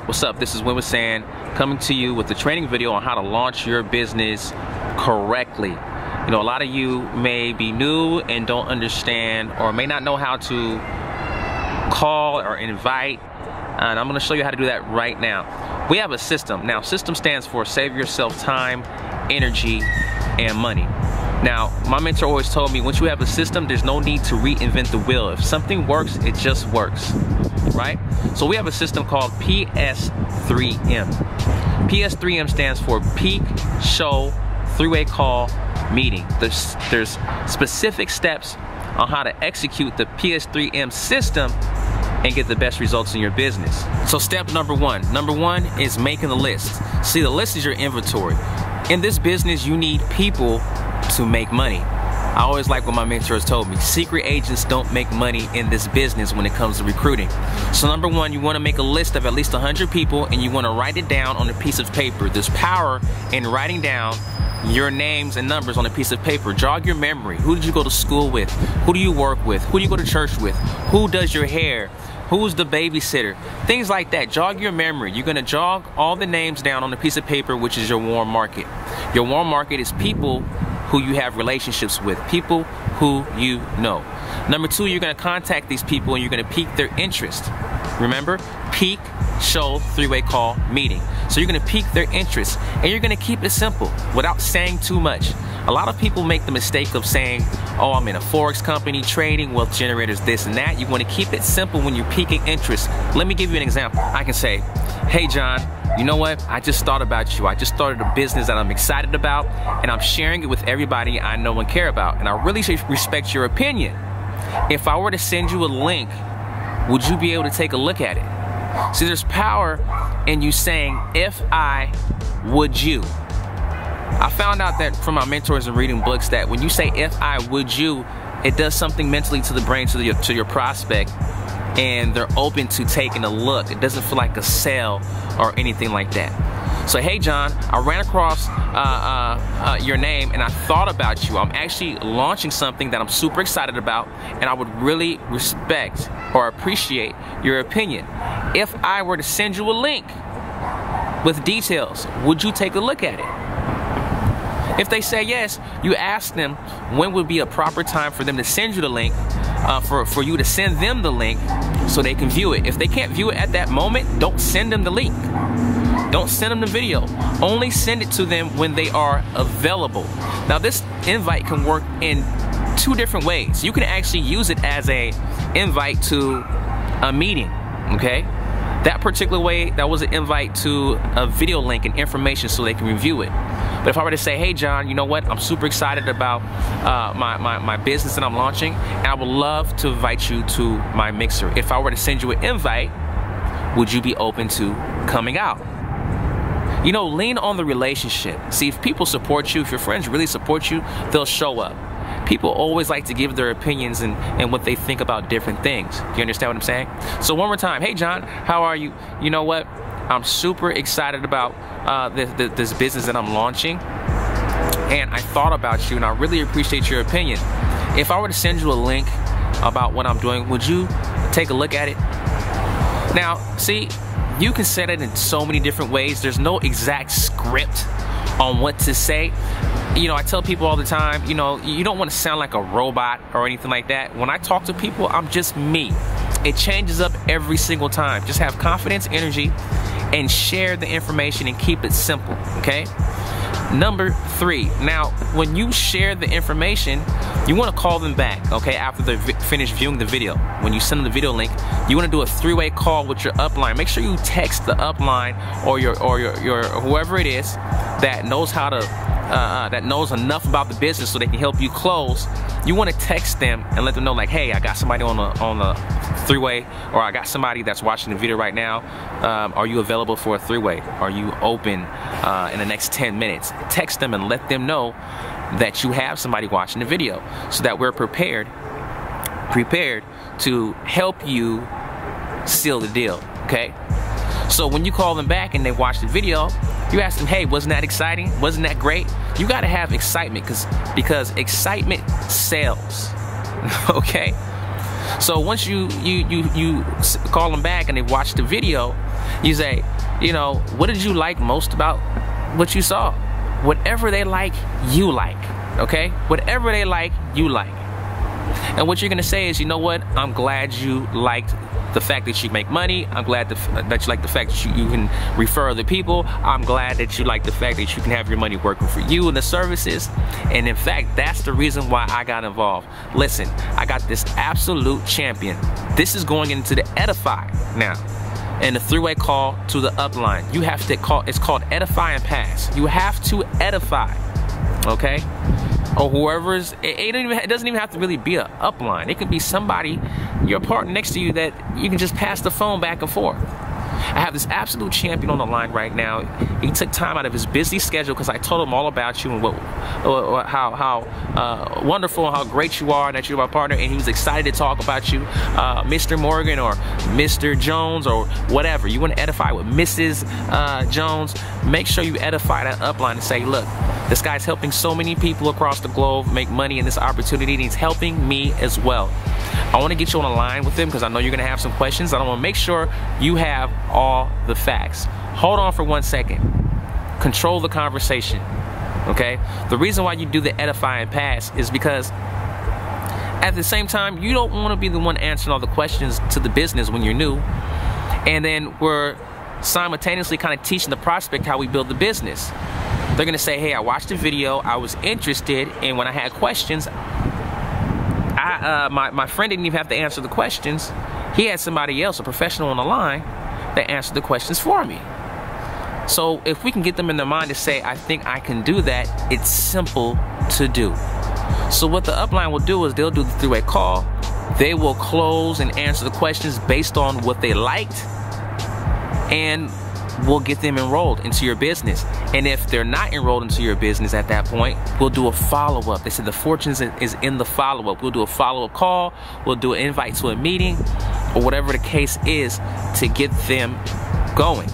What's up? This is Win with San, coming to you with a training video on how to launch your business correctly. You know, a lot of you may be new and don't understand or may not know how to call or invite, and I'm going to show you how to do that right now. We have a system. Now, system stands for save yourself time, energy, and money. Now, my mentor always told me, once you have a system, there's no need to reinvent the wheel. If something works, it just works, right? So we have a system called PS3M. PS3M stands for Peak, Show, Three-Way Call, Meeting. There's specific steps on how to execute the PS3M system and get the best results in your business. So step number one is making the list. See, the list is your inventory. In this business, you need people to make money. I always like what my mentors told me. Secret agents don't make money in this business when it comes to recruiting. So number one, you want to make a list of at least 100 people and you want to write it down on a piece of paper. There's power in writing down your names and numbers on a piece of paper. Jog your memory. Who did you go to school with? Who do you work with? Who do you go to church with? Who does your hair? Who's the babysitter? Things like that. Jog your memory. You're going to jog all the names down on a piece of paper, which is your warm market. Your warm market is people who you have relationships with, people who you know. Number two, you're going to contact these people and you're going to pique their interest. Remember, peak, show, three-way call, meeting. So you're going to pique their interest and you're going to keep it simple without saying too much. A lot of people make the mistake of saying, oh, I'm in a Forex company, trading, wealth generators, this and that. You want to keep it simple when you're piquing interest. Let me give you an example. I can say, hey, John, you know what? I just thought about you. I just started a business that I'm excited about, and I'm sharing it with everybody I know and care about. And I really respect your opinion. If I were to send you a link, would you be able to take a look at it? See, there's power in you saying, if I, would you? I found out that from my mentors and reading books that when you say, if I, would you, it does something mentally to the brain, to your prospect, and they're open to taking a look. It doesn't feel like a sale or anything like that. So, hey, John, I ran across your name and I thought about you. I'm actually launching something that I'm super excited about, and I would really respect or appreciate your opinion. If I were to send you a link with details, would you take a look at it? If they say yes, you ask them when would be a proper time for them to send you the link, for you to send them the link so they can view it. If they can't view it at that moment, don't send them the link. Don't send them the video. Only send it to them when they are available. Now, this invite can work in two different ways. You can actually use it as a invite to a meeting, okay? That particular way, that was an invite to a video link and information so they can review it. But if I were to say, hey, John, you know what? I'm super excited about my business that I'm launching, and I would love to invite you to my mixer. If I were to send you an invite, would you be open to coming out? You know, lean on the relationship. See, if people support you, if your friends really support you, they'll show up. People always like to give their opinions and what they think about different things. Do you understand what I'm saying? So one more time, hey, John, how are you? You know what? I'm super excited about this business that I'm launching, and I thought about you, and I really appreciate your opinion. If I were to send you a link about what I'm doing, would you take a look at it? Now, see, you can set it in so many different ways. There's no exact script on what to say. You know, I tell people all the time, you know, you don't want to sound like a robot or anything like that. When I talk to people, I'm just me. It changes up every single time. Just have confidence, energy, and share the information and keep it simple, okay? Number three, now, when you share the information, you want to call them back, okay, after they finish viewing the video. When you send them the video link, you want to do a three-way call with your upline. Make sure you text the upline or your whoever it is that knows how to that knows enough about the business so they can help you close. You want to text them and let them know, like, hey, I got somebody on the three-way, or I got somebody that's watching the video right now. Are you available for a three-way? Are you open in the next 10 minutes? Text them and let them know that you have somebody watching the video, so that we're prepared to help you seal the deal, okay? So when you call them back and they watch the video, you ask them, hey, wasn't that exciting? Wasn't that great? You got to have excitement because excitement sells, okay? So once you call them back and they watch the video, you say, you know, what did you like most about what you saw? Whatever they like, you like, okay? Whatever they like, you like. And what you're gonna say is, you know what? I'm glad you liked the fact that you make money. I'm glad that you like the fact that you can refer other people. I'm glad that you like the fact that you can have your money working for you and the services. And in fact, that's the reason why I got involved. Listen, I got this absolute champion. This is going into the Edify now. And the three-way call to the upline. You have to call, it's called edify and pass. You have to edify, okay? Or whoever's, it doesn't even have to really be an upline. It could be somebody, your partner next to you, that you can just pass the phone back and forth. I have this absolute champion on the line right now. He took time out of his busy schedule because I told him all about you and how wonderful and how great you are and that you're my partner, and he was excited to talk about you. Mr. Morgan or Mr. Jones or whatever. You want to edify with Mrs. Jones, make sure you edify that upline and say, look, this guy's helping so many people across the globe make money in this opportunity, and he's helping me as well. I want to get you on a line with him because I know you're going to have some questions. I want to make sure you have all the facts. Hold on for 1 second. Control the conversation, okay? The reason why you do the edify and pass is because at the same time, you don't want to be the one answering all the questions to the business when you're new. And then we're simultaneously kind of teaching the prospect how we build the business. They're going to say, hey, I watched the video, I was interested, and when I had questions, my friend didn't even have to answer the questions. He had somebody else, a professional on the line, that answered the questions for me. So if we can get them in their mind to say, I think I can do that, it's simple to do. So what the upline will do is they'll do the three-way call. They will close and answer the questions based on what they liked, and we'll get them enrolled into your business. And if they're not enrolled into your business at that point, we'll do a follow-up. They said the fortunes is in the follow-up. We'll do a follow-up call, we'll do an invite to a meeting, or whatever the case is to get them going.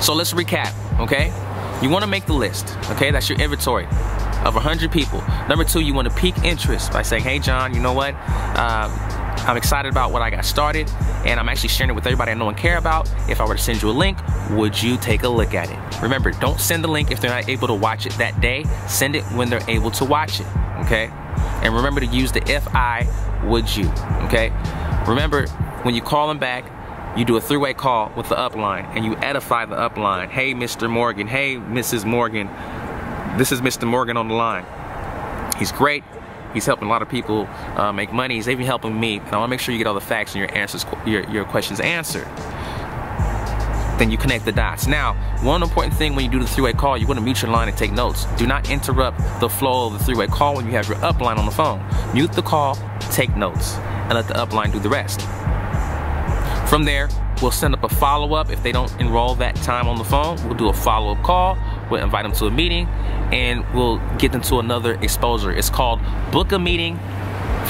So let's recap, okay? You want to make the list, okay? That's your inventory of 100 people. Number 2, you want to pique interest by saying, hey John, you know what? I'm excited about what I got started, and I'm actually sharing it with everybody I know and care about. If I were to send you a link, would you take a look at it? Remember, don't send the link if they're not able to watch it that day. Send it when they're able to watch it, okay? And remember to use the if I, would you, okay? Remember, when you call them back, you do a three-way call with the upline, and you edify the upline. Hey, Mr. Morgan. Hey, Mrs. Morgan. This is Mr. Morgan on the line. He's great. He's helping a lot of people make money. He's even helping me. And I want to make sure you get all the facts and your answers, your questions answered. Then you connect the dots. Now, one important thing when you do the three-way call, you want to mute your line and take notes. Do not interrupt the flow of the three-way call when you have your upline on the phone. Mute the call, take notes, and let the upline do the rest. From there, we'll send up a follow-up. If they don't enroll that time on the phone, we'll do a follow-up call. We'll invite them to a meeting, and we'll get them to another exposure. It's called book a meeting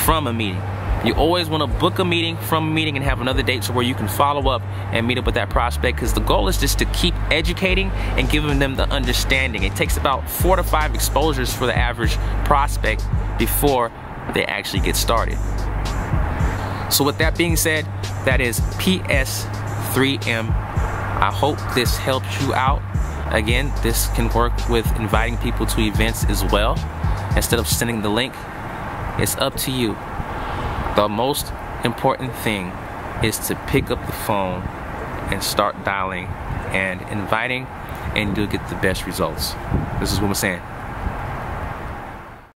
from a meeting. You always want to book a meeting from a meeting and have another date so where you can follow up and meet up with that prospect, because the goal is just to keep educating and giving them the understanding. It takes about 4 to 5 exposures for the average prospect before they actually get started. So with that being said, that is PS3M. I hope this helps you out. Again, this can work with inviting people to events as well. Instead of sending the link, it's up to you. The most important thing is to pick up the phone and start dialing and inviting, and you'll get the best results. This is what I'm saying.